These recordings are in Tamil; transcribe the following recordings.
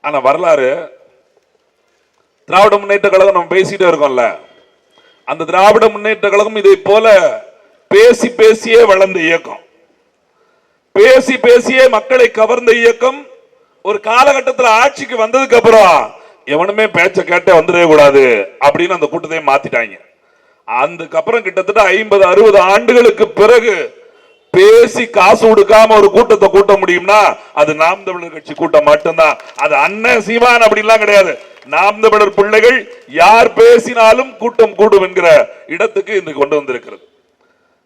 ஆனா வரலாறு திராவிட முன்னேற்ற கழகம் நம்ம பேசிட்டே இருக்கோம்ல, அந்த திராவிட முன்னேற்ற கழகம் இதை போல பேசி பேசியே வளர்ந்த இயக்கம், பேசி பேசியே மக்களை கவர்ந்த இயக்கம். ஒரு காலகட்டத்தில் ஆட்சிக்கு வந்ததுக்கு அப்புறம் எவனுமே பேச்ச கேட்டே வந்துடவே கூடாது அப்படின்னு அந்த கூட்டத்தை மாத்திட்டாங்க. அதுக்கப்புறம் கிட்டத்தட்ட 50-60 ஆண்டுகளுக்கு பிறகு பேசி காசு கொடுக்காம ஒரு கூட்டத்தை கூட்ட முடியும்னா அது நாம் தமிழர் கட்சி கூட்டம் மட்டும்தான். அது அண்ணன் சீமான் அப்படின்லாம் கிடையாது. நாம் தமிழர் பிள்ளைகள் யார் பேசினாலும் கூட்டம் கூடும் என்கிற இடத்துக்கு இன்று கொண்டு வந்திருக்கிறது.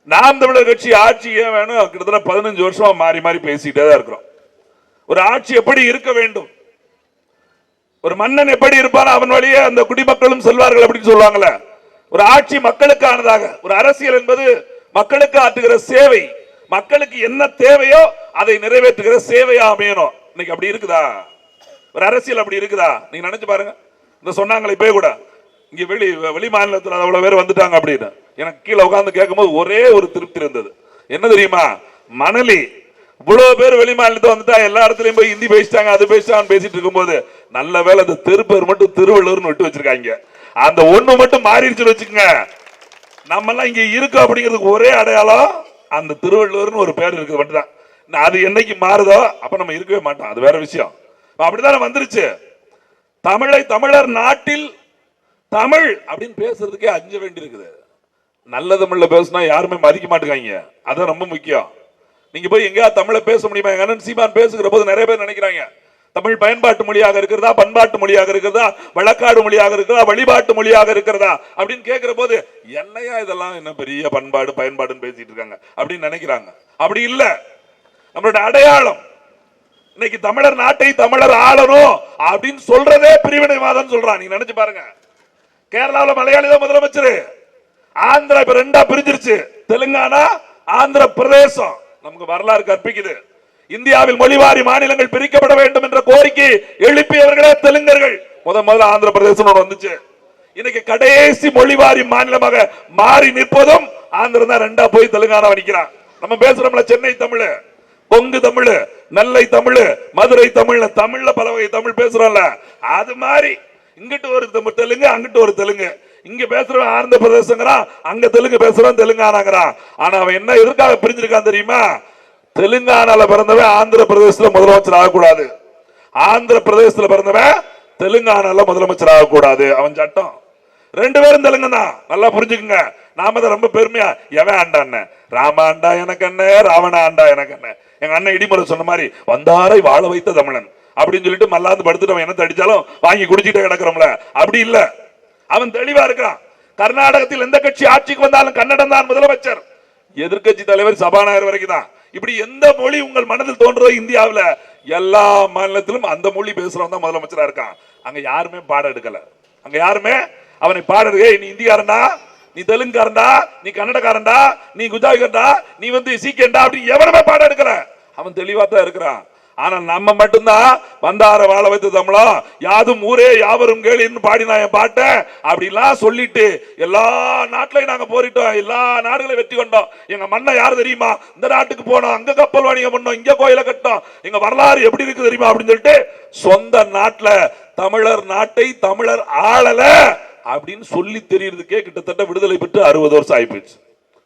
நாம் தமிழர் கட்சி ஆட்சி ஏன் வேணும்? கிட்டத்தட்ட 15 வருஷமா மாறி மாறி பேசிட்டே தான் இருக்கிறோம். ஒரு ஆட்சி எப்படி இருக்க வேண்டும், ஒரு மன்னன் எப்படி இருப்பான், அவன் வழியே அந்த குடிமக்களும் செல்வார்கள் அப்படின்னு சொல்லுவாங்கல்ல. ஒரு ஆட்சி மக்களுக்கானதாக, ஒரு அரசியல் என்பது மக்களுக்கு ஆற்றுகிற சேவை, மக்களுக்கு என்ன தேவையோ அதை நிறைவேற்றுகிற சேவையா அமையணும். இன்னைக்கு அப்படி இருக்குதா? ஒரு அரசியல் அப்படி இருக்குதா? நீங்க நினைச்சு பாருங்க. இந்த சொன்னாங்களே இப்பவே கூட இங்க வெளி மாநிலத்தில் அவ்வளவு பேர் வந்துட்டாங்க அப்படின்னு எனக்கு கீழே உட்கார்ந்து கேட்கும்போது ஒரே ஒரு திருப்தி இருந்தது. என்ன தெரியுமா? மணலி இவ்வளவு பேர் வெளி மாநிலத்தை வந்துட்டா, எல்லா இடத்துலயும் போய் ஹிந்தி பேசிட்டாங்க, அது பேசிட்டாங்க பேசிட்டு இருக்கும்போது நல்ல வேலை அந்த தெருப்பேர் மட்டும் திருவள்ளூர்னு விட்டு வச்சிருக்காங்க. அந்த ஒண்ணு மட்டும் மாறிடுச்சுன்னு வச்சுக்கோங்க, நம்ம எல்லாம் இங்க இருக்கு அப்படிங்கிறதுக்கு ஒரே அடையாளம் அந்த திருவள்ளூர்னு ஒரு பேர் இருக்குது மட்டும்தான். அது என்னைக்கு மாறுதோ அப்ப நம்ம இருக்கவே மாட்டோம், அது வேற விஷயம். அப்படித்தானே வந்துருச்சு. தமிழை தமிழர் நாட்டில் தமிழ் அப்படின்னு பேசுறதுக்கே அஞ்ச வேண்டி இருக்குது. நல்ல தமிழ்ல பேசினா யாருமே மதிக்க மாட்டேங்காங்க, அதான் ரொம்ப முக்கியம். நீங்க போய் எங்கேயா தமிழை பேச முடியுமா? எங்க அண்ணன் சீமான் பேசுகிற போது நிறைய பேர் நினைக்கிறாங்க தமிழ் பயன்பாட்டு மொழியாக இருக்கிறதா, பண்பாட்டு மொழியாக இருக்கிறதா, வழக்காடு மொழியாக இருக்கிறதா, வழிபாட்டு மொழியாக இருக்கிறதா அப்படின்னு கேட்கிற போது என்னையா இதெல்லாம் என்ன பெரிய பண்பாடு பயன்பாடுன்னு பேசிட்டு இருக்காங்க அப்படின்னு நினைக்கிறாங்க. அப்படி இல்ல, நம்மளோட அடையாளம். இன்னைக்கு தமிழர் நாட்டை தமிழர் ஆளணும் அப்படின்னு சொல்றதே பிரிவினைவாதம் சொல்றான். நீங்க நினைச்சு பாருங்க. கேரளாவில் மலையாளி தான் முதலமைச்சர், ஆந்திரா இப்ப 2ஆ பிரிஞ்சிருச்சு, தெலுங்கானா ஆந்திர பிரதேசம். நமக்கு வரலாறு கற்பிக்குது. இந்தியாவில் மொழிவாரி மாநிலங்கள் பிரிக்கப்பட வேண்டும் என்ற கோரிக்கை எழுப்பியவர்களே தெலுங்கர்கள். முதல்ல ஆந்திர பிரதேசம் வந்துச்சு. இன்னைக்கு கடைசி மொழிவாரி மாநிலமாக மாறி நிற்பதும் ஆந்திரா தான். 2ஆ போய் தெலுங்கானா நிக்கிறான். நம்ம பேசுறோம்ல சென்னை தமிழ், கொங்கு தமிழ், நெல்லை தமிழ், மதுரை தமிழ், தமிழ்ல பல வகை தமிழ் பேசுறோம்ல, அது மாதிரி இங்கிட்டு ஒரு தெலுங்கு அங்கிட்டு ஒரு தெலுங்கு. இங்க பேசுறவன் ஆந்திர பிரதேசங்கிறான், அங்க தெலுங்கு பேசுறவன் தெலுங்கானாங்கிறான். ஆனா அவன் என்ன எதுக்காக பிரிஞ்சிருக்கான் தெரியுமா? தெலுங்கானால பிறந்தவன் ஆந்திர பிரதேசத்துல முதலமைச்சர் ஆகக்கூடாது, ஆந்திர பிரதேசத்துல பிறந்தவன் தெலுங்கானால முதலமைச்சர் ஆகக்கூடாது. அவன் சட்டம். 2 பேரும் தெலுங்கு தான், நல்லா புரிஞ்சுக்குங்க. நாம தான் ரொம்ப பெருமையா எவன் ஆண்டா அண்ணன், ராம ஆண்டா எனக்கு என்ன, ராவண ஆண்டா எனக்கு என்ன. எங்க அண்ணன் இடிமுறை சொன்ன மாதிரி வந்தாரை வாழ வைத்த தமிழன் அப்படின்னு சொல்லிட்டு மல்லாந்து படுத்துட்டு அவன் என்ன தடிச்சாலும் வாங்கி குடிச்சிட்டே கிடக்குறோம்ல, அப்படி இல்ல. அவன் தெளிவா இருக்கிறான். கர்நாடகத்தில் எந்த கட்சி ஆட்சிக்கு வந்தாலும் கன்னடம் தான் முதலமைச்சர், எதிர்கட்சி தலைவர் சபாநாயகர் வரைக்கும் தான். இப்படி எந்த மொழி உங்கள் மனதில் தோன்றதோ இந்தியாவில் எல்லா மாநிலத்திலும் அந்த மொழி பேசுறவன் தான் முதலமைச்சரா இருக்கான். அங்க யாருமே பாடம் எடுக்கல. அங்க யாருமே அவனை பாடம் எடுக்க, நீ இந்தியாரண்டா, நீ தெலுங்காரண்டா, நீ கன்னடக்காரண்டா, நீ குஜராத்தா, நீ சீக்கியண்டா அப்படி எவனுமே பாடம் எடுக்கல. அவன் தெளிவா தான் இருக்கிறான். ஆனா நம்ம மட்டும்தான் வந்தார வாழ வைத்த தமிழம், யாதும் ஊரே யாவரும் கேளின்னு பாடினா என் பாட்ட அப்படிலாம் சொல்லிட்டு எல்லா நாட்டிலையும் நாங்க போரிட்டோம், எல்லா நாடுகளையும் வெற்றி கொண்டோம். எங்க மண்ணை யாரு தெரியுமா? இந்த நாட்டுக்கு போனோம், அங்க கப்பல் வாணிகம் பண்ணோம், இங்க கோயில கட்டோம், எங்க வரலாறு எப்படி இருக்கு தெரியுமா அப்படின்னு சொல்லிட்டு சொந்த நாட்டுல தமிழர் நாட்டை தமிழர் ஆளல அப்படின்னு சொல்லி தெரியறதுக்கே கிட்டத்தட்ட விடுதலை பெற்று 60 வருஷம் ஆகி போயிடுச்சு.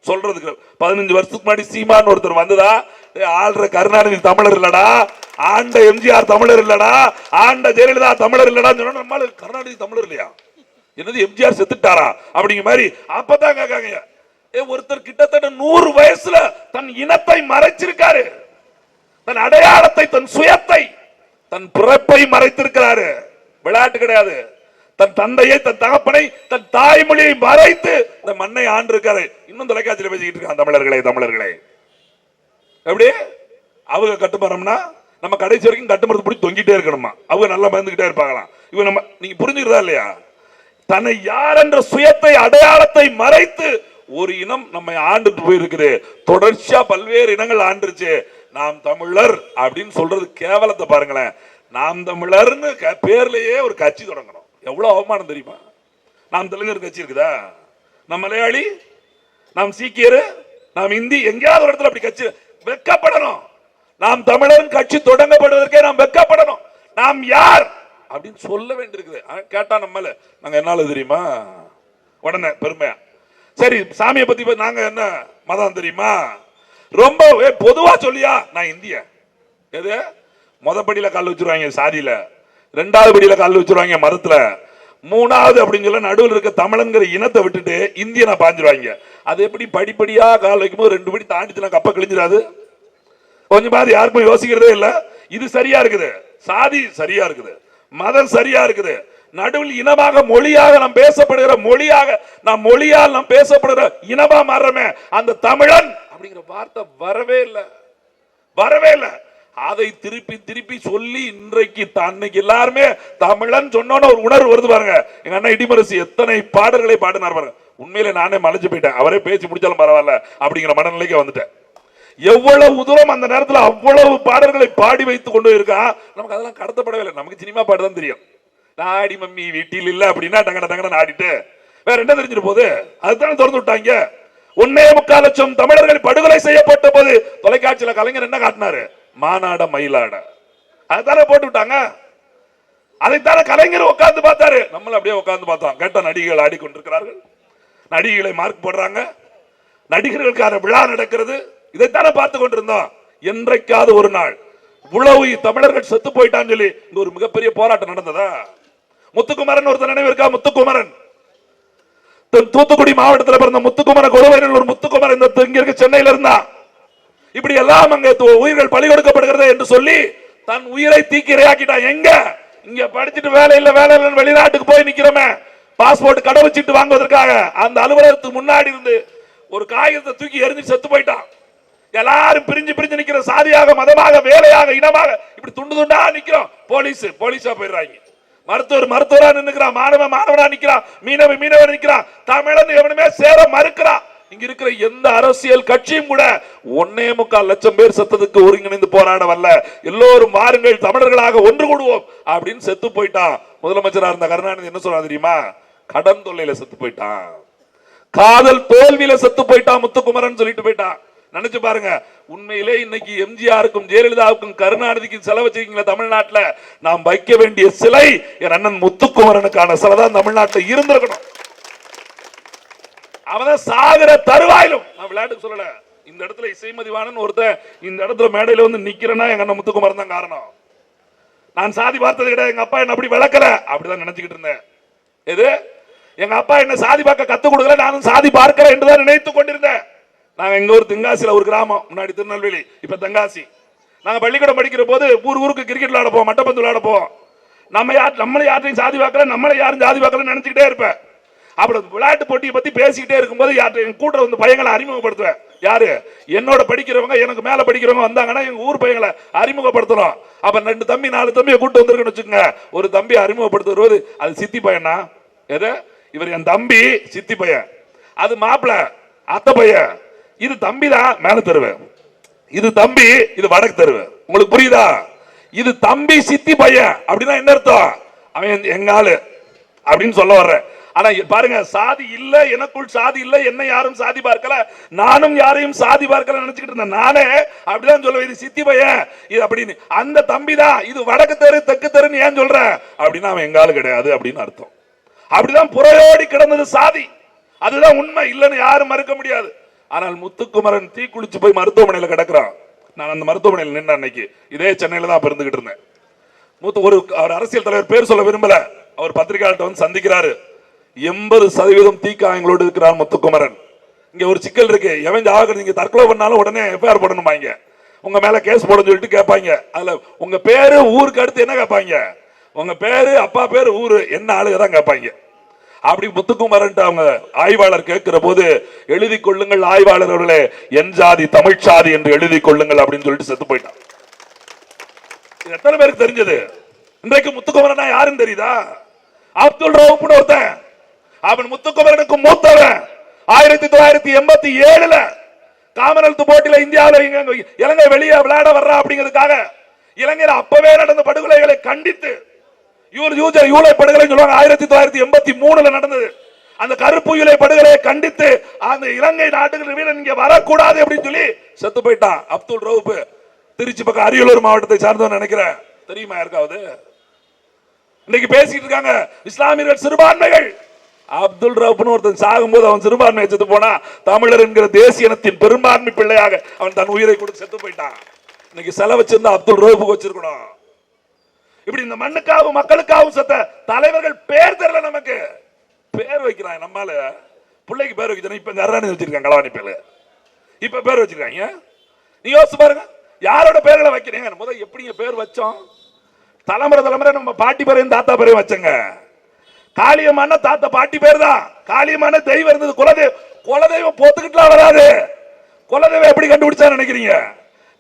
சொல்றதுக்கு 15 வருஷத்துக்கு முன்னாடி சீமான் ஒருத்தர் வந்ததா, ஆள்ற கருணாநிதி தமிழர் இல்லடா, ஆண்ட எம்ஜிஆர் தமிழர் இல்லடா, ஆண்ட ஜெயலலிதா தமிழர் இல்லடா சொன்னா நம்மால கருணாநிதி தமிழர் இல்லையா, என்னது எம்ஜிஆர் செத்துட்டாரா அப்படிங்கிற மாதிரி அப்பதான் கேட்காங்க. ஒருத்தர் கிட்டத்தட்ட 100 வயசுல தன் இனத்தை மறைச்சிருக்காரு, தன் அடையாளத்தை, தன் சுயத்தை, தன் பிறப்பை மறைத்திருக்கிறாரு. விளையாட்டு கிடையாது. தன் தந்தையை, தன் தகப்பனை, தன் தாய்மொழியை மறைத்து இந்த மண்ணை ஆண்டிருக்காரு. இன்னும் தொலைக்காட்சியில் பேசிக்கிட்டு இருக்கான் தமிழர்களே தமிழர்களே. எப்படி அவங்க கட்டுமரம்னா நம்ம கடைசி வரைக்கும் கட்டுமரத்தை பிடிச்சி தொங்கிட்டே இருக்கணுமா? அவங்க நல்லா மறந்துகிட்டே இருப்பாங்களாம். இவன் நம்ம நீங்க புரிஞ்சுக்கிறதா இல்லையா? தன்னை யார் என்ற சுயத்தை அடையாளத்தை மறைத்து ஒரு இனம் நம்மை ஆண்டுட்டு போயிருக்குது. தொடர்ச்சியா பல்வேறு இனங்கள் ஆண்டுருச்சு. நாம் தமிழர் அப்படின்னு சொல்றது கேவலத்தை பாருங்களேன். நாம் தமிழர்னு பேர்லயே ஒரு கட்சி தொடங்கணும். எவ்வளவு அவமானம் தெரியுமா? நாம் தெலுங்கர் கட்சி இருக்குதா? நாம் மலையாளி, நாம் சீக்கியர், நாம் இந்தி, எங்கேயாவது ஒரு இடத்துல அப்படி கட்சி வெக்கப்படணும். நாம் தமிழர் கட்சி தொடங்கப்படுவதற்கே நாம் வெக்கப்படணும். நாம் யார்? அப்படின்னு சொல்ல வேண்டியிருக்குது. கேட்டா நம்மள நாங்க என்னால தெரியுமா உடனே பெருமையா, சரி சாமியை பத்தி நாங்க என்ன மதம் தெரியுமா, ரொம்ப பொதுவா சொல்லியா நான் இந்திய. எது முதப்படியில கால் வச்சிருவாங்க சாதியில, ரெண்டாவது படியில கால் வச்சிருவாங்க மதத்துல, மூணாவது அப்படின்னு சொல்ல நடுவில் இருக்க தமிழங்கிற இனத்தை விட்டுட்டு இந்தியனை பாஞ்சிருவாங்க. அது எப்படி படிப்படியா கால் வைக்கும்போது 2 படி தாண்டிச்சுனா கப்ப கிழிஞ்சிடாது? கொஞ்சம் பாதி யாருக்கும் யோசிக்கிறதே இல்ல. இது சரியா இருக்குது, சாதி சரியா இருக்குது, மதம் சரியா இருக்குது, நடுவில் இனமாக மொழியாக நாம் பேசப்படுகிற மொழியாக நாம் மொழியால் நாம் பேசப்படுகிற இனமா மாறுறமே அந்த தமிழன் அப்படிங்கிற வார்த்தை வரவே இல்லை, வரவே இல்லை. அதை திருப்பி திருப்பி சொல்லி இன்றைக்கு அன்னைக்கு எல்லாருமே தமிழன் சொன்னோன்னு ஒரு உணர்வு வருது பாருங்க. எங்க அண்ணா இடிமரசி எத்தனை பாடல்களை பாடினார் பாருங்க. உண்மையிலே நானே மலைச்சு போயிட்டேன், அவரே பேச்சு முடிச்சாலும் பரவாயில்ல அப்படிங்கிற மனநிலைக்கு வந்துட்டேன். எவ்வளவு தூரம் அந்த நேரத்தில் அவ்வளவு பாடல்களை பாடி வைத்துக் கொண்டு இருக்கா. நமக்கு அதெல்லாம் கடத்தப்படவே இல்லை. நமக்கு சினிமா பாட்டு தான் தெரியும். நாடி மம்மி வீட்டில் இல்ல அப்படின்னா டங்கட டங்கட ஆடிட்டு வேற என்ன தெரிஞ்சிட்டு போகுது? அதுதான் திறந்து விட்டாங்க. 1.25 லட்சம் தமிழர்கள் படுகொலை செய்யப்பட்ட போது தொலைக்காட்சியில கலைஞர் என்ன காட்டினாரு? மானாட மயிலாட. அதுதானே போட்டு விட்டாங்க. அதைத்தான கலைஞர் உட்கார்ந்து பார்த்தாரு, நம்மள அப்படியே உட்கார்ந்து பார்த்தோம். கேட்ட நடிகைகள் ஆடிக்கொண்டிருக்கிறார்கள், நடிகைகளை மார்க் போடுறாங்க, நடிகர்களுக்கான விழா நடக்கிறது. இதைத்தானே பார்த்து கொண்டிருந்தோம். என்றைக்காவது ஒரு நாள் உளவு தமிழர்கள் செத்து போயிட்டான்னு சொல்லி இங்க ஒரு மிகப்பெரிய போராட்டம் நடந்ததா? முத்துக்குமரன் ஒருத்தர் நினைவு இருக்கா? முத்துக்குமரன் தூத்துக்குடி மாவட்டத்தில் பிறந்த முத்துக்குமரன், கொடுவையில் ஒரு முத்துக்குமரன் இங்க இருக்க சென்னையில இருந்தா. இப்படி எல்லாம் அங்க உயிர்கள் பலி கொடுக்கப்படுகிறது என்று சொல்லி தன் உயிரை தீக்கிரையாக்கிட்டான். எங்க இங்க படிச்சுட்டு வேலை இல்ல வேலை இல்ல வெளிநாட்டுக்கு போய் நிக்கிறோமே, பாஸ்போர்ட் கடவுச்சிட்டு வாங்குவதற்காக அந்த அலுவலகத்துக்கு முன்னாடி இருந்து ஒரு காகிதத்தை தூக்கி எரிஞ்சு செத்து போயிட்டான். எல்லாரும் பிரிஞ்சு பிரிஞ்சு நிக்கிற, சாதியாக மதமாக வேலையாக இனமாக இப்படி துண்டு துண்டா நிக்கிறோம். போலீஸா போயிடுறாங்க. மருத்துவர் மருத்துவரா நின்னுக்கிறான், மாணவன் மாணவனா நிக்கிறான், மீனவன் மீனவர் நிக்கிறான், தமிழன் எவனுமே சேர மறுக்கிறான். இங்க இருக்கிற எந்த அரசியல் கட்சியும் கூட 1.25 லட்சம் பேர் செத்ததுக்கு ஒருங்கிணைந்து போராட வரல. எல்லோரும் வாருங்கள் தமிழர்களாக ஒன்று கூடுவோம் அப்படின்னு செத்து போயிட்டான். முதலமைச்சரா இருந்த கருணாநிதி என்ன சொல்றா தெரியுமா? கடன் தொல்லையில செத்து போயிட்டான், காதல் தோல்வியில செத்து போயிட்டான் முத்துக்குமரன் சொல்லிட்டு போயிட்டான். நினைச்சு பாருங்க. உண்மையிலே இன்னைக்கு எம்ஜிஆருக்கும் ஜெயலலிதாவுக்கும் கருணாநிதிக்கும் செலவு வச்சிருக்கீங்களா தமிழ்நாட்டில்? நாம் வைக்க வேண்டிய சிலை என் அண்ணன் முத்துக்குமரனுக்கான சிலை தான் தமிழ்நாட்டில் இருந்திருக்கணும். அவன் சாகிற தருவாயிலும், நான் விளையாட்டுக்கு சொல்லல, இந்த இடத்துல இசைமதிவானன் ஒருத்தன் இந்த இடத்துல மேடையில வந்து நிக்கிறேன்னா எங்க அண்ணன் முத்துக்குமரன் தான் காரணம். நான் சாதி பார்த்தது கிடையாது, எங்க அப்பா என்ன அப்படி விளக்கல, அப்படிதான் நினைச்சுக்கிட்டு இருந்தேன். எது எங்க அப்பா என்ன சாதி பார்க்க கத்துக் கொடுக்கல, நானும் சாதி பார்க்கிறேன் என்றுதான் நினைத்துக் கொண்டிருந்தேன். நாங்க எங்க ஊர் தென்காசியில ஒரு கிராமம், முன்னாடி திருநெல்வேலி, இப்ப தென்காசி. நாங்க பள்ளிக்கூடம் படிக்கிற போது ஊருக்கு கிரிக்கெட் விளையாட போவோம், மட்டப்பந்து விளையாட போவோம். நம்மளை யாரையும் சாதி பார்க்கல, நம்மளை யாரும் சாதி பார்க்கல நினைச்சுக்கிட்டே இருப்பேன். அப்படி விளையாட்டு போட்டியை பத்தி பேசிக்கிட்டே இருக்கும்போது யார்கிட்ட கூட வந்து பையங்களை அறிமுகப்படுத்துவேன். யாரு என்னோட படிக்கிறவங்க, எனக்கு மேல படிக்கிறவங்க வந்தாங்கன்னா எங்க ஊர் பையங்களை அறிமுகப்படுத்தணும். அப்ப 2 தம்பி 4 தம்பியை கூட்டு வந்திருக்குன்னு வச்சுக்கோங்க. ஒரு தம்பி அறிமுகப்படுத்த வருவது அது சித்தி பையனா, எது இவர் என் தம்பி சித்தி பையன், அது மாப்பிள்ள அத்தை பையன், இது தம்பி தான் மேல தருவேன், இது தம்பி இது வடக்கு தருவேன். உங்களுக்கு புரியுதா? இது தம்பி சித்தி பையன் அப்படின்னா என்ன அர்த்தம்? அவன் எங்க ஆளு அப்படின்னு சொல்ல வர்றேன். ஆனா பாருங்க, சாதி இல்ல, எனக்குள் சாதி இல்ல, என்ன யாரும் சாதி பார்க்கல, நானும் யாரையும் சாதி பார்க்கல நினைச்சுக்கிட்டு இருந்தேன். நானே அப்படிதான் சொல்லுவேன், இது சித்தி பையன் இது அப்படின்னு. அந்த தம்பி தான் இது வடக்கு தெரு தெற்கு தெருன்னு ஏன் சொல்ற அப்படின்னா அவன் எங்க ஆளு கிடையாது அப்படின்னு அர்த்தம். அப்படிதான் புறையோடி கிடந்தது சாதி. அதுதான் உண்மை, இல்லைன்னு யாரும் மறுக்க முடியாது. ஆனால் முத்துக்குமரன் தீ குளிச்சு போய் மருத்துவமனையில கிடக்குறான். நான் அந்த மருத்துவமனையில் நின்று அன்னைக்கு இதே சென்னையில தான் இருந்துகிட்டு இருந்தேன். ஒரு அரசியல் தலைவர் பேர் சொல்ல விரும்பல, அவர் பத்திரிகையாளர்கிட்ட வந்து சந்திக்கிறாரு. 80% தீக்காயங்களோடு இருக்கிறார் முத்துக்குமரன். இங்க ஒரு சிக்கல் இருக்கு, எவன் ஜாக நீங்க தற்கொலை பண்ணாலும் உடனே எஃப்ஐஆர் போடணுமாங்க, உங்க மேல கேஸ் போட சொல்லிட்டு கேட்பாங்க. அதுல உங்க பேரு ஊருக்கு அடுத்து என்ன கேட்பாங்க? உங்க பேரு அப்பா பேரு ஊரு என்ன ஆளுக தான் கேட்பாங்க. அப்படி முத்துக்குமரன் அவங்க ஆய்வாளர் கேட்கிற போது எழுதி கொள்ளுங்கள் ஆய்வாளர் அவர்களே, என் ஜாதி தமிழ் சாதி என்று எழுதி கொள்ளுங்கள் அப்படின்னு சொல்லிட்டு செத்து போயிட்டான். எத்தனை பேருக்கு தெரிஞ்சது? இன்றைக்கு முத்துக்குமரன் யாருன்னு தெரியுதா? அப்துல் ரவுப்னு ஒருத்தன், அவன் முத்துக்குமரனுக்கு மூத்தவன். 1987 காமன்வெல்த் போட்டியில இந்தியாவில் இலங்கை வெளியே விளையாட வர்றா அப்படிங்கிறதுக்காக இலங்கையில் அப்பவே நடந்த படுகொலைகளை கண்டித்து, யூலை படுகொலை சொல்லுவாங்க, 1983 நடந்தது. அந்த கருப்பு யூலை படுகொலையை கண்டித்து அந்த இலங்கை நாட்டுக்கு வீரன் இங்க வரக்கூடாது அப்படின்னு சொல்லி செத்து போயிட்டான் அப்துல் ரவுப். திருச்சி பக்கம் அரியலூர் மாவட்டத்தை சார்ந்தவன் நினைக்கிறேன், தெரியுமா யாருக்காவது? இன்னைக்கு பேசிட்டு இருக்காங்க இஸ்லாமியர்கள் சிறுபான்மைகள். அப்துல் ரவுப்னு ஒருத்தன் சாகும்போது அவன் சிறுபான்மை செத்து போனா, தமிழர் என்கிற தேசிய இனத்தின் பெரும்பான்மை பிள்ளையாக அவன் தன் உயிரை கொடுத்து செத்து போயிட்டான். இன்னைக்கு செலவு வச்சிருந்தா அப்துல் ரவுஃபுக்கு வச்சிருக்கணும். இப்படி இந்த மண்ணுக்காகவும் மக்களுக்காகவும் செத்த தலைவர்கள் பேர் தெரியல, நமக்கு பேர் வைக்கிறாங்க. நம்மால பிள்ளைக்கு பேர் வைக்கிறேன். இப்ப கருணாநிதி வச்சிருக்காங்க, களவாணி பேரு இப்ப பேர் வச்சிருக்காங்க. நீ யோசிச்சு பாருங்க, யாரோட பேர்களை வைக்கிறீங்க? முதல்ல எப்படிங்க பேர் வச்சோம்? தலைமுறை தலைமுறை நம்ம பாட்டி பேரையும் தாத்தா பேரையும் வச்சங்க. காளியம்மான தாத்தா பாட்டி பேர் தான். காளியம்மான தெய்வம் இருந்தது. குலதெய்வம் போத்துக்கிட்டுலாம் வராது. குலதெய்வம் எப்படி கண்டுபிடிச்சா நினைக்கிறீங்க?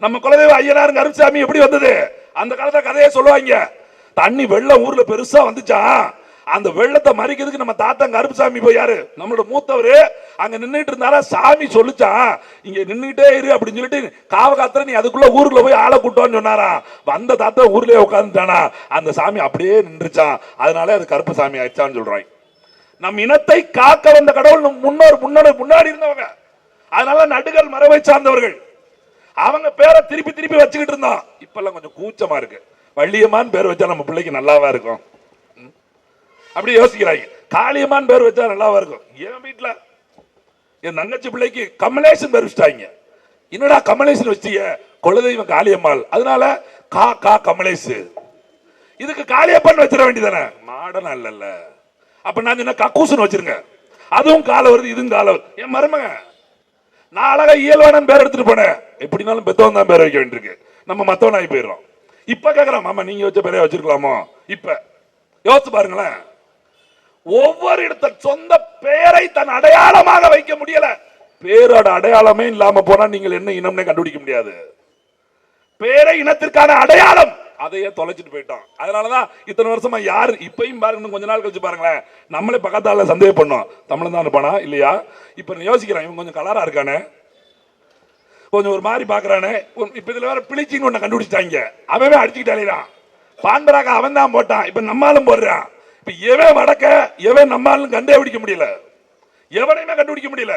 நம்ம குலதெய்வம் ஐயனார் கருப்புசாமி எப்படி வந்தது? அந்த காலத்துல கதையை சொல்லுவாங்க. தண்ணி வெள்ளம் ஊர்ல பெருசா வந்துச்சா, அந்த வெள்ளத்தை மறிக்கிறதுக்கு நம்ம தாத்தா கருப்புசாமி போய், யாரு நம்மளோட மூத்தவரு, அங்க நின்றுட்டு இருந்தாரா, சாமி சொல்லிச்சான் இங்க நின்றுட்டே இரு அப்படின்னு சொல்லிட்டு காவகாத்திர நீ அதுக்குள்ள ஊருக்குள்ள போய் ஆளை கூட்டோன்னு சொன்னாரா. வந்த தாத்தா ஊர்லயே உட்காந்துட்டானா, அந்த சாமி அப்படியே நின்றுச்சான். அதனால அது கருப்புசாமி ஆயிடுச்சான்னு சொல்றாங்க. நம் இனத்தை காக்க வந்த கடவுள் முன்னாடி இருந்தவங்க. அதனால நடுகள் மரபை சார்ந்தவர்கள். அவங்க பேரை திருப்பி திருப்பி வச்சுக்கிட்டு இருந்தோம். இப்பெல்லாம் கொஞ்சம் கூச்சமா இருக்கு. வள்ளியம்மான் பேர் வச்சா நம்ம பிள்ளைக்கு நல்லாவா இருக்கும்? அப்படி யோசிக்கிறாங்க. காளியம்மான் பேர் வச்சா நல்லாவா இருக்கும்? என் வீட்டுல என் தங்கச்சி பிள்ளைக்கு கமலேசன் பேர் வச்சுட்டாங்க. என்னடா கமலேசன் வச்சிய? குலதெய்வம் காளியம்மாள், அதனால கா கா கமலேசு. இதுக்கு காளியப்பன் வச்சிட வேண்டியதானே? மாடனா இல்ல. அப்ப நான் சொன்ன கக்கூசன் வச்சிருங்க. அதுவும் கால வருது, இதுவும் கால வருது. என் மருமக நான் அழகா இயல்பான பேர் எடுத்துட்டு போனேன். எப்படினாலும் பெத்தவன் தான் பேர் வைக்க வேண்டியிருக்கு. நம்ம மத்தவன் ஆகி போயிடுறோம். இப்ப கேக்குறான், மாமா நீங்க வச்ச பேரே வச்சிருக்கலாமோ? இப்ப யோசிச்சு பாருங்களேன். ஒவ்வொரு இடத்த சொந்த பெயரை தன் அடையாளமாக வைக்க முடியல. பேரோட அடையாளமே இல்லாம போனா நீங்கள் என்ன இனம்னே கண்டுபிடிக்க முடியாது. பேரை இனத்திற்கான அடையாளம் அதையே தொலைச்சிட்டு போயிட்டோம். அதனாலதான் இத்தனை வருஷமா யாரு இப்பயும் பாருங்க, கொஞ்ச நாள் கழிச்சு பாருங்களேன், நம்மளே பக்கத்தால சந்தேகம் பண்ணோம், தமிழன் தான் இருப்பானா இல்லையா? இப்ப யோசிக்கிறேன், இவன் கொஞ்சம் கலரா இருக்கானே, கொஞ்சம் ஒரு மாதிரி பாக்குறானே. இப்ப இதுல வேற பிளிச்சிங் ஒண்ணு கண்டுபிடிச்சிட்டாங்க. அவன் அடிச்சுக்கிட்டான். பாண்டராக அவன் தான் போட்டான், இப்ப நம்மாலும் போடுறான். இப்ப எவன் வடக்க எவன் நம்மாலும் கண்டுபிடிக்க முடியல, எவனையுமே கண்டுபிடிக்க முடியல.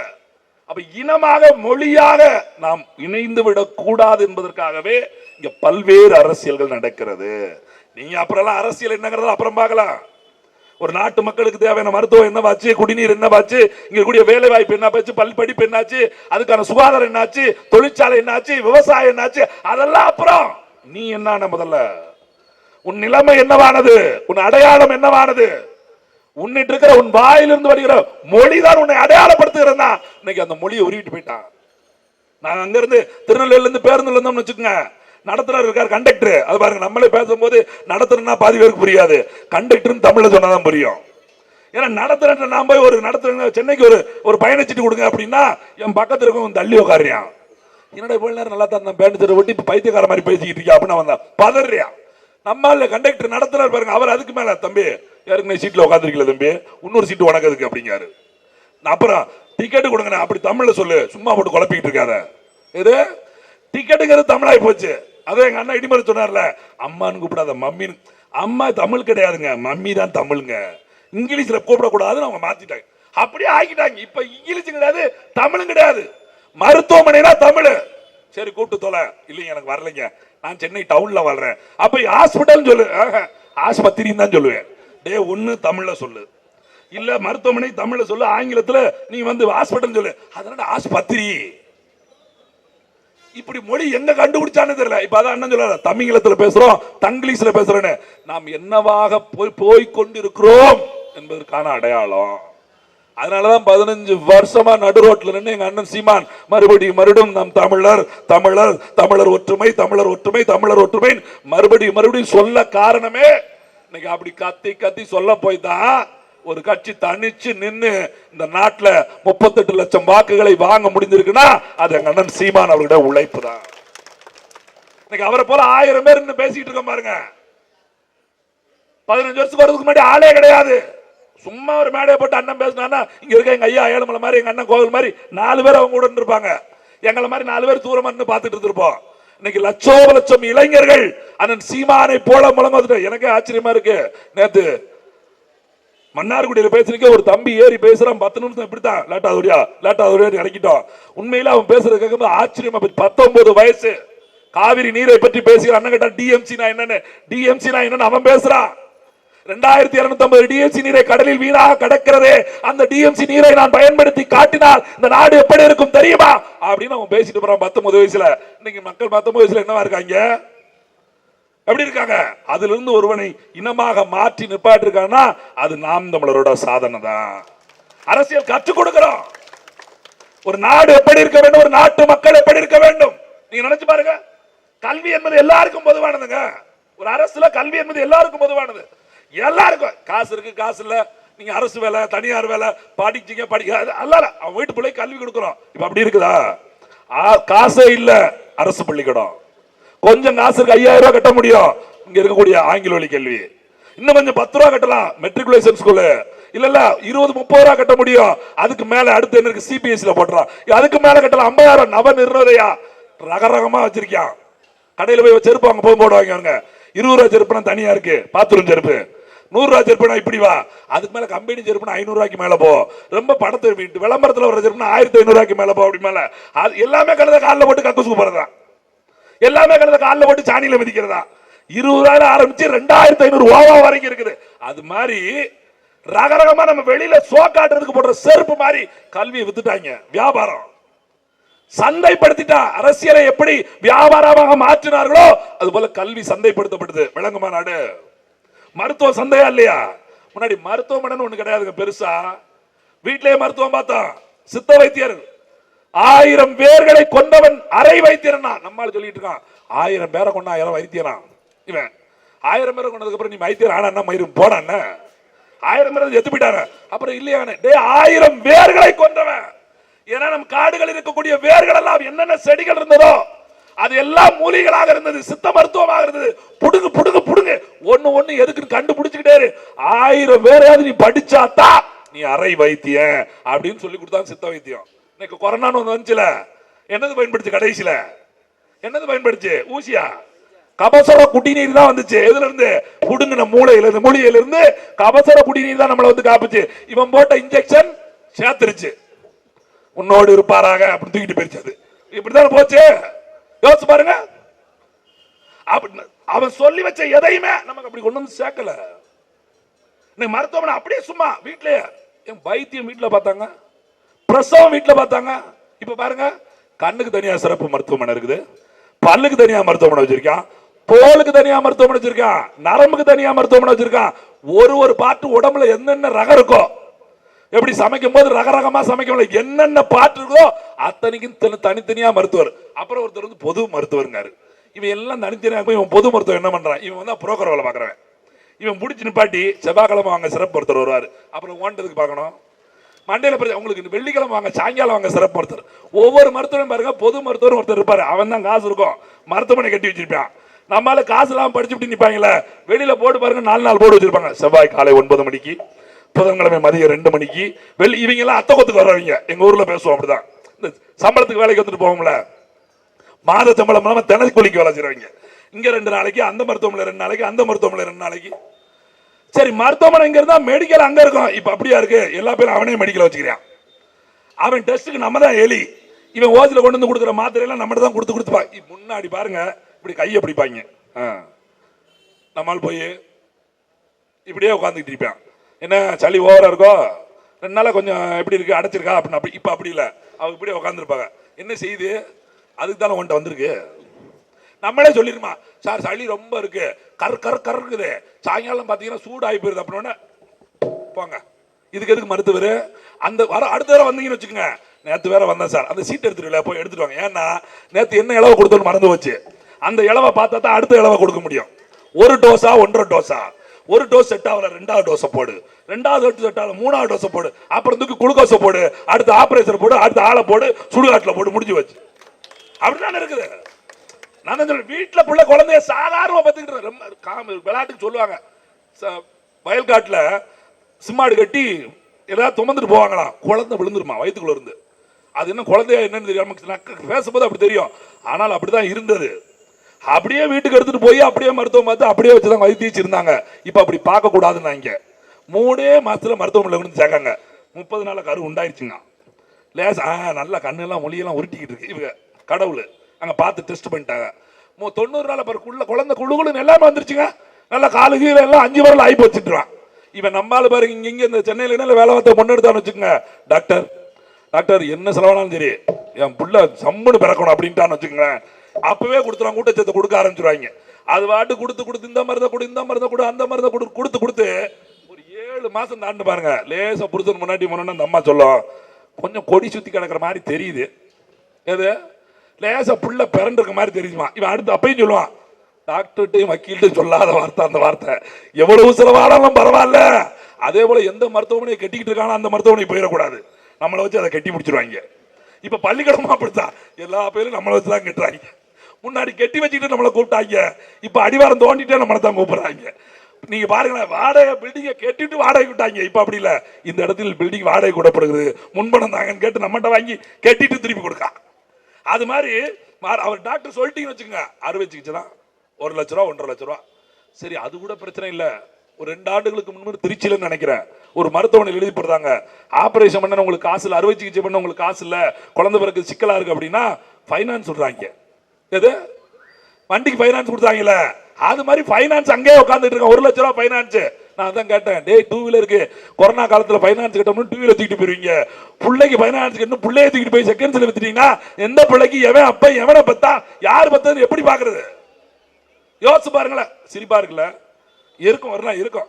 அப்ப இனமாக மொழியாக நாம் இணைந்து விடக் கூடாது என்பதற்காகவே இங்க பல்வேறு அரசியல்கள் நடக்கிறது. நீங்க அப்புறம் அரசியல் என்னங்கிறது அப்புறம் பார்க்கலாம். ஒரு நாட்டு மக்களுக்கு தேவையான மருத்துவம் என்னவாச்சு, குடிநீர் என்னவாச்சு, இங்க கூடிய வேலை வாய்ப்பு என்ன போச்சு, பல்படிப்பு என்னாச்சு, அதுக்கான சுகாதாரம் என்னாச்சு, தொழிற்சாலை என்னாச்சு, விவசாயம் என்னாச்சு, அதெல்லாம் அப்புறம். நீ என்ன முதல்ல உன் நிலைமை என்னவானது, உன் அடையாளம் என்னவானது, உன்னிட்டு இருக்கிற உன் வாயிலிருந்து வருகிற மொழிதான் உன்னை அடையாளப்படுத்துகிறதா. இன்னைக்கு அந்த மொழியை உருவிட்டு போயிட்டான். நாங்க அங்க இருந்து திருநெல்வேலியில இருந்து பேருந்துல இருந்தோம்னு வச்சுக்கோங்க, நடத்துனர் இருக்கார், கண்டக்டர். அது பாருங்க, நம்மளே பேசும்போது நடத்துறா பாதி பேருக்கு புரியாது, கண்டக்டர் தமிழ்ல சொன்னாதான் புரியும். ஏன்னா நடத்துற நான் போய் ஒரு நடத்துற சென்னைக்கு ஒரு பயணச்சீட்டு கொடுங்க அப்படின்னா என் பக்கத்துல இருக்கும் தள்ளி உட்காரியான். என்னடா இவ்வளவு நேரம் நல்லா தான் பேண்ட் ஒட்டி இப்ப பைத்தியக்கார மாதிரி பேசிக்கிட்டு இருக்கா அப்படின்னு வந்தா பதறியா. நம்மால கண்டக்டர் நடத்துறாரு பாருங்க, அவர் அதுக்கு மேல தம்பி யாருக்கு சீட்ல உட்காந்துருக்கல தம்பி, இன்னொரு சீட்டு உனக்கு இருக்கு அப்படிங்காரு. அப்புறம் டிக்கெட் கொடுங்க அப்படி தமிழ்ல சொல்லு, சும்மா போட்டு குழப்பிக்கிட்டு இருக்காத. இது டிக்கெட்டுங்கிறது தமிழாய் போச்சு. அதே எங்க அண்ணா இடிமலை சொன்னார்ல, அம்மான்னு கூப்பிடாத மம்மின்னு. அம்மா தமிழ் கிடையாதுங்க, மம்மி தான் தமிழுங்க. இங்கிலீஷ்ல கூப்பிடக்கூடாதுன்னு அவங்க மாத்திட்டாங்க, அப்படியே ஆக்கிட்டாங்க. இப்ப இங்கிலீஷ் கிடையாது, தமிழும் கிடையாது. மருத்துவமனைனா தமிழ், சரி கூப்பிட்டு தொலை. இல்லைங்க எனக்கு வரலைங்க, நான் சென்னை டவுன்ல வாழ்றேன். அப்ப ஹாஸ்பிட்டல் சொல்லு, ஆஸ்பத்திரின்னு தான் சொல்லுவேன். டே ஒன்னு தமிழ்ல சொல்லு, இல்ல மருத்துவமனை தமிழ்ல சொல்லு, ஆங்கிலத்துல நீ வந்து ஹாஸ்பிட்டல் சொல்லு, அதனால ஆஸ்பத்திரி. இப்படி மொழி எங்க கண்டுபிடிச்சான்னு தெரியல. இப்ப அதான் அண்ணன் சொல்ல, தமிழத்துல பேசுறோம், தங்கிலீஷ்ல பேசுறோன்னு. நாம் என்னவாக போய் கொண்டிருக்கிறோம் என்பதற்கான அடையாளம். அதனாலதான் 15 வருஷமா நடு ரோட்ல நின்று எங்க அண்ணன் சீமான் மறுபடியும் நம் தமிழர் தமிழர் தமிழர் ஒற்றுமை தமிழர் ஒற்றுமை தமிழர் ஒற்றுமை மறுபடியும் சொல்ல காரணமே, இன்னைக்கு அப்படி கத்தி கத்தி சொல்ல போய் தான் ஒரு கட்சி தனிச்சு நின்று இந்த நாட்டில் 38 லட்சம் வாக்குகளை வாங்க முடிஞ்சிருக்குன்னா அது எங்க அண்ணன் சீமான் அவருடைய உழைப்பு தான். இன்னைக்கு அவரை போல 1000 பேர் பேசிட்டு இருக்க பாருங்க. 15 வருஷத்துக்கு வரதுக்கு முன்னாடி ஆளே கிடையாது. சும்மா ஒரு மேடையை போட்டு அண்ணன் பேசினா, இங்க இருக்க எங்க ஐயா ஏழுமலை மாதிரி, எங்க அண்ணன் கோவில் மாதிரி 4 பேர் அவங்க கூட இருப்பாங்க. எங்களை மாதிரி 4 பேர் தூரமா இருந்து பார்த்துட்டு இருப்போம். இன்னைக்கு லட்சம் இளைஞர்கள் அண்ணன் சீமானை போல முழங்க. எனக்கே ஆச்சரியமா இருக்கு. நேத்து மன்னார்குடியில பேசுறதுக்கு ஒரு தம்பி ஏறி பேசுறான், 10 நிமிஷம் இப்படித்தான் லேட்டாவதுரியா இறக்கிட்டோம். உண்மையில அவன் பேசுறது கேட்கும்போது ஆச்சரியமா, 19 வயசு காவிரி நீரை பற்றி பேசுகிற அண்ணன் கேட்டா டிஎம்சி என்னன்னு அவன் பேசுறான். 2250 டிஎம்சி நீரை கடலில் வீணாக கடக்கிறதே, அந்த டிஎம்சி நீரை நான் பயன்படுத்தி காட்டினால் இந்த நாடு எப்படி இருக்கும் தெரியுமா அப்படின்னு அவன் பேசிட்டு போறான் 19 வயசுல. இன்னைக்கு மக்கள் 19 வயசுல என்னவா இருக்காங்க, எப்படி இருக்காங்க? அதுல இருந்து ஒருவனை இனமாக மாற்றி நிப்பாட்டி இருக்காங்கன்னா அது நாம் தமிழரோட சாதனை தான். அரசியல் கற்றுக் கொடுக்கிறோம். ஒரு நாடு எப்படி இருக்க வேண்டும், ஒரு நாட்டு மக்கள் எப்படி இருக்க வேண்டும், நீங்க நினைச்சு பாருங்க. கல்வி என்பது எல்லாருக்கும் பொதுவானதுங்க. ஒரு அரசுல கல்வி என்பது எல்லாருக்கும் பொதுவானது. எல்லாருக்கும் காசு இருக்கு, காசு இல்ல, நீங்க அரசு வேலை தனியார் வேலை படிச்சீங்க படிக்க அல்ல, அவன் வீட்டு பிள்ளை கல்வி கொடுக்கிறோம். இப்ப அப்படி இருக்குதா? காசே இல்ல அரசு பள்ளிக்கூடம், கொஞ்சம் காசு இருக்கு 5000 ரூபாய் கட்ட முடியும் இங்க இருக்கக்கூடிய ஆங்கில வழி கல்வி. இன்னும் கொஞ்சம் 10 ரூபாய் கட்டலாம் மெட்ரிகுலேஷன் ஸ்கூலு, இல்ல 20-30 ரூபாய் கட்ட முடியும். அதுக்கு மேல அடுத்து என்ன இருக்கு, சிபிஎஸ்இ போட்டுறான், அதுக்கு மேல கட்டலாம் 50,000. நவ நிர்ணயா ரகரகமா வச்சிருக்கான். கடையில் போய் செருப்பு அங்க போய் போடுவாங்க, 20 ரூபாய் செருப்புனா தனியா இருக்கு, பாத்ரூம் செருப்பு 100 ரூபாய் செருப்புனா இப்படி வா, அதுக்கு மேல கம்பெனி செருப்புனா 500 ரூபாய்க்கு மேல போ, ரொம்ப படத்தை விளம்பரத்துல வர செருப்புனா 1500 ரூபாய்க்கு மேல போ, அப்படி மேல எல்லாமே கலந்த காலில் போட்டு கக்கூசுக்கு போறதா, எல்லாமே கலந்த காலில் போட்டு சாணியில மிதிக்கிறதா. 20 ரூபாயில ஆரம்பிச்சு 2500 ஓவா வரைக்கும் இருக்குது. அது மாதிரி ரகரகமா நம்ம வெளியில சோக்காட்டுறதுக்கு போடுற செருப்பு மாதிரி கல்வியை வித்துட்டாங்க. வியாபாரம் சந்தைப்படுத்திட்டா. அரசியலை எப்படி வியாபாரமாக மாற்றினார்களோ அது போல கல்வி சந்தைப்படுத்தப்படுது. விளங்குமா நாடு? மருத்துவ சந்தையா இல்லையா? முன்னாடி மருத்துவமனை ஒண்ணு கிடையாதுங்க பெருசா. வீட்டிலேயே மருத்துவம் பார்த்தோம். சித்த வைத்தியர் 1000 பேர்களை கொண்டவன் அரை வைத்தியர்னா நம்மால சொல்லிட்டு இருக்கான். 1000 பேரை கொண்டா 1000 வைத்தியனா. இவன் 1000 பேரை கொண்டதுக்கு அப்புறம் நீ வைத்தியர் ஆனா மயிரும் போன 1000 பேர் எத்து போயிட்டாங்க. அப்புறம் இல்லையா 1000 வேர்களை கொண்டவன். ஏன்னா நம் காடுகள் இருக்கக்கூடிய வேர்கள் எல்லாம் என்னென்ன செடிகள் இருந்ததோ அது எல்லாம் மூலிகளாக இருந்தது, சித்த மருத்துவமாக இருந்தது. புடுங்கு புடுங்கு புடுங்கு ஒண்ணு ஒண்ணு எதுக்குன்னு கண்டுபிடிச்சுக்கிட்டே 1000 பேரையாவது நீ படிச்சாத்தா நீ அரை வைத்தியம் அப்படின்னு சொல்லி கொடுத்தாங்க சித்த வைத்தியம். இன்னைக்கு கொரோனான்னு ஒண்ணு வந்துச்சுல, என்னது பயன்படுச்சு? கடைசியில என்னது பயன்படுச்சு? ஊசியா? கபசர குடிநீர் தான் வந்துச்சு. எதுல இருந்து? புடுங்கின மூளையில இருந்து, மூலிகையில இருந்து கபசர குடிநீர் தான் நம்மளை வந்து காப்புச்சு. இவன் போட்ட இன்ஜெக்ஷன் சேர்த்துருச்சு. உன்னோடு இருப்பாராக அப்படின்னு தூக்கிட்டு போயிருச்சு. இப்படிதான் போச்சு. யோசிச்சு பாருங்க. அவன் சொல்லி வச்ச எதையுமே நமக்கு அப்படி கொண்டு வந்து சேர்க்கல. மருத்துவமனை அப்படியே சும்மா வீட்லயே வைத்தியம் வீட்டுல பார்த்தாங்க, பிரசவம் வீட்டுல பார்த்தாங்க. இப்ப பாருங்க, கண்ணுக்கு தனியா சிறப்பு மருத்துவமனை இருக்குது, பல்லுக்கு தனியா மருத்துவமனை வச்சிருக்கான், தோலுக்கு தனியா மருத்துவமனை வச்சிருக்கான், நரம்புக்கு தனியா மருத்துவமனை வச்சிருக்கான். ஒரு பாட்டு உடம்புல என்னென்ன ரகம் இருக்கோ, எப்படி சமைக்கும் போது ரகரகமா சமைக்க என்னென்ன பாட்டு இருக்கோ அத்தனைக்கும் தனித்தனியா மருத்துவர். அப்புறம் ஒருத்தர் வந்து பொது மருத்துவருங்காரு. இவன் எல்லாம் தனித்தனியா போய் இவன் பொது மருத்துவர் என்ன பண்றான்? இவன் வந்து புரோக்கர் வேலை பாக்குறவன். இவன் முடிச்சு நிப்பாட்டி செவ்வாய்க்கிழமை வாங்க சிறப்பு ஒருத்தர் வருவாரு. அப்புறம் ஓண்டதுக்கு பார்க்கணும், மண்டையில பிரச்சனை உங்களுக்கு வெள்ளிக்கிழமை வாங்க, சாயங்காலம் வாங்க சிறப்பு ஒருத்தர். ஒவ்வொரு மருத்துவரும் பாருங்க, பொது மருத்துவர் ஒருத்தர் இருப்பாரு. அவன் தான் காசு இருக்கும், மருத்துவமனை கட்டி வச்சிருப்பான். நம்மளால காசு எல்லாம் படிச்சுட்டு நிப்பாங்கல்ல, வெளியில போர்டு பாருங்க, 4 போர்டு வச்சிருப்பாங்க. செவ்வாய் காலை 9 மணிக்கு, புதன்கிழமை மதியம் 2 மணிக்கு. இவங்க எல்லாம் அத்தை கொத்துக்கு வர்றவங்க. எங்க ஊர்ல பேசுவோம் அப்படிதான். இந்த சம்பளத்துக்கு வேலைக்கு வந்துட்டு போவோம்ல, மாத சம்பளம் இல்லாம தினக்கூலிக்கு வேலை செய்றவங்க. இங்க 2 நாளைக்கு, அந்த மருத்துவமனை 2 நாளைக்கு, அந்த மருத்துவமனை 2 நாளைக்கு. சரி, மருத்துவமனை இங்க இருந்தா மெடிக்கல் அங்க இருக்கும். இப்ப அப்படியா இருக்கு? எல்லா பேரும் அவனே மெடிக்கல் வச்சுக்கிறான். அவன் டெஸ்ட்டுக்கு நம்ம தான் எலி. இவன் ஓசில கொண்டு வந்து கொடுக்குற மாத்திரை எல்லாம் நம்ம தான் கொடுத்துப்பா. முன்னாடி பாருங்க, இப்படி கையை பிடிப்பாங்க, நம்மால் போய் இப்படியே உட்காந்துக்கிட்டு இருப்பான். என்ன சளி ஓவரா இருக்கோ, 2 நாளா கொஞ்சம் எப்படி இருக்கு, அடைச்சிருக்கா அப்படின்னு. அப்படி இப்ப அப்படி இல்லை, அவங்க இப்படியே உட்காந்துருப்பாங்க. என்ன செய்யுது? அதுக்கு தானே உன்ட்ட வந்திருக்கு. நம்மளே சொல்லிருமா, சார் சளி ரொம்ப இருக்கு, கருக்குது, சாயங்காலம் பாத்தீங்கன்னா சூடாகி போயிருது அப்படின்னு போங்க. இதுக்கு எதுக்கு மருத்துவர்? அந்த அடுத்த வேற வந்தீங்கன்னு வச்சுக்கோங்க, நேற்று வேற வந்தேன் சார், அந்த சீட் எடுத்துட்டு போய் எடுத்துட்டு வாங்க. ஏன்னா நேற்று என்ன இளவை கொடுத்தோன்னு மறந்து வச்சு, அந்த இளவை பார்த்தா தான் அடுத்த இளவை கொடுக்க முடியும். 1 டோஸா 1.5 டோஸா, 1 டோஸ் செட் ஆகல 2வது டோஸை போடு, 2வது செட் ஆகல 3வது டோஸை போடு, அப்புறம் தூக்கி குளுக்கோஸை போடு, அடுத்த ஆபரேஷன் போடு, அடுத்த ஆளை போடு, சுடுகாட்டில் போடு, முடிஞ்சு வச்சு. அப்படிதான் இருக்குது. நான் சொல்றேன், வீட்டுல புள்ள குழந்தைய சாதாரணமா பார்த்துக்கிட்டு விளையாட்டுக்கு சொல்லுவாங்க, வயல்காட்டுல சிம்மாடு கட்டி ஏதாவது சுமந்துட்டு போவாங்களாம், குழந்தை விழுந்துருமா வயிற்றுக்குள்ள இருந்து. அது என்ன குழந்தையா என்னன்னு தெரியாம பேசும்போது அப்படி தெரியும், ஆனால் அப்படிதான் இருந்தது. அப்படியே வீட்டுக்கு எடுத்துட்டு போய் அப்படியே மருத்துவம் பார்த்து அப்படியே வச்சுதான் வைத்தியம் இருந்தாங்க. இப்ப அப்படி பார்க்க கூடாதுன்னு இங்க 3 மாசத்துல மருத்துவமனையில கொண்டு சேர்க்காங்க. 30 நாள் கரு உண்டாயிருச்சுங்க. லேசா நல்லா கண்ணெல்லாம் மொழியெல்லாம் உருட்டிக்கிட்டு இருக்கு. இவங்க கடவுள் அங்க பார்த்து டெஸ்ட் பண்ணிட்டாங்க. 90 நாள் குழந்தை குழுகுன்னு எல்லாமே வந்துருச்சுங்க. நல்ல காலு கீழே எல்லாம் 5 வரல ஆகி வச்சுட்டுருவான். இவன் நம்மால பாருங்க, இங்க இந்த சென்னையில வேலை பார்த்த பொண்ணு எடுத்தான்னு வச்சுக்கோங்க, டாக்டர் டாக்டர் என்ன செலவானாலும் சரி என் புள்ள சம்முன்னு பிறக்கணும் அப்படின்ட்டான்னு வச்சுக்கோங்க, அப்பவே கொடுத்துருவாங்க, ஊட்டச்சத்தை கொடுக்க ஆரம்பிச்சிருவாங்க. அது வாட்டு கொடுத்து இந்த மருந்தை கொடு, இந்த மருந்தை கொடு, அந்த மருந்தை கொடுத்து ஒரு 7 மாசம் தாண்டு பாருங்க, லேசா புருஷன் முன்னாடி அந்த அம்மா சொல்லும், கொஞ்சம் கொடி சுத்தி கிடக்குற மாதிரி தெரியுது, எது லேசா புள்ள பிறண்டு இருக்க மாதிரி தெரியுமா. இவன் அடுத்து அப்பையும் சொல்லுவான், டாக்டர்கிட்டையும் வக்கீல்கிட்டையும் சொல்லாத வார்த்தை அந்த வார்த்தை, எவ்வளவு செலவானாலும் பரவாயில்ல. அதே போல எந்த மருத்துவமனையை கட்டிக்கிட்டு இருக்கானோ அந்த மருத்துவமனை போயிடக்கூடாது, நம்மளை வச்சு அதை கட்டி முடிச்சிருவாங்க. இப்ப பள்ளிக்கூடமா அப்படித்தான், எல்லா பேரும் நம்மளை வச்சுதான் கட்டுறாங்க. முன்னாடி கட்டி வச்சுக்கிட்டு நம்மளை கூப்பிட்டாங்க, இப்ப அடிவாரம் தோண்டிட்டே நம்மளை தான் கூப்பிடுறாங்க. நீங்க பாருங்களேன், வாடகை பில்டிங்கை கட்டிட்டு வாடகை விட்டாங்க. இப்ப அப்படி இல்ல, இந்த இடத்தில் பில்டிங் வாடகை கூடப்படுகிறது, முன்பணம் தாங்கன்னு கேட்டு நம்மகிட்ட வாங்கி கட்டிட்டு திருப்பி கொடுக்கா. அது மாதிரி அவர் டாக்டர் சொல்லிட்டீங்கன்னு வச்சுக்கோங்க, அறுவை சிகிச்சைனா 1 லட்ச ரூபா 1.5 லட்ச ரூபா. சரி, அது கூட பிரச்சனை இல்லை. ஒரு 2 ஆண்டுகளுக்கு முன்பு திருச்சியில நினைக்கிறேன் ஒரு மருத்துவமனையில் எழுதி போடுறாங்க, ஆபரேஷன் பண்ண உங்களுக்கு காசு இல்லை, அறுவை சிகிச்சை பண்ண உங்களுக்கு காசு இல்லை, குழந்தை பிறகு சிக்கலா இருக்கு அப்படின்னா ஃபைனான்ஸ் சொல்றாங்க. எது வண்டிக்கு ஃபைனான்ஸ் கொடுத்தாங்கல்ல, அது மாதிரி ஃபைனான்ஸ் அங்கேயே உட்காந்துட்டு இருக்கான், 1 லட்ச ரூபா ஃபைனான்ஸ். நான் அதான் கேட்டேன், டே 2 வீலருக்கு கொரோனா காலத்தில் ஃபைனான்ஸ் கட்டணும்னு 2 வீலர் தூக்கிட்டு போயிருவீங்க, பிள்ளைக்கு ஃபைனான்ஸ் கட்டணும், பிள்ளைய தூக்கிட்டு போய் செகண்ட்ஸ்ல வித்துட்டீங்கன்னா எந்த பிள்ளைக்கு எவன் அப்ப எவனை பத்தா யார் பத்தது எப்படி பாக்குறது? யோசிச்சு பாருங்களேன், சிரிப்பா இருக்குல்ல, இருக்கும் வரலாம் இருக்கும்.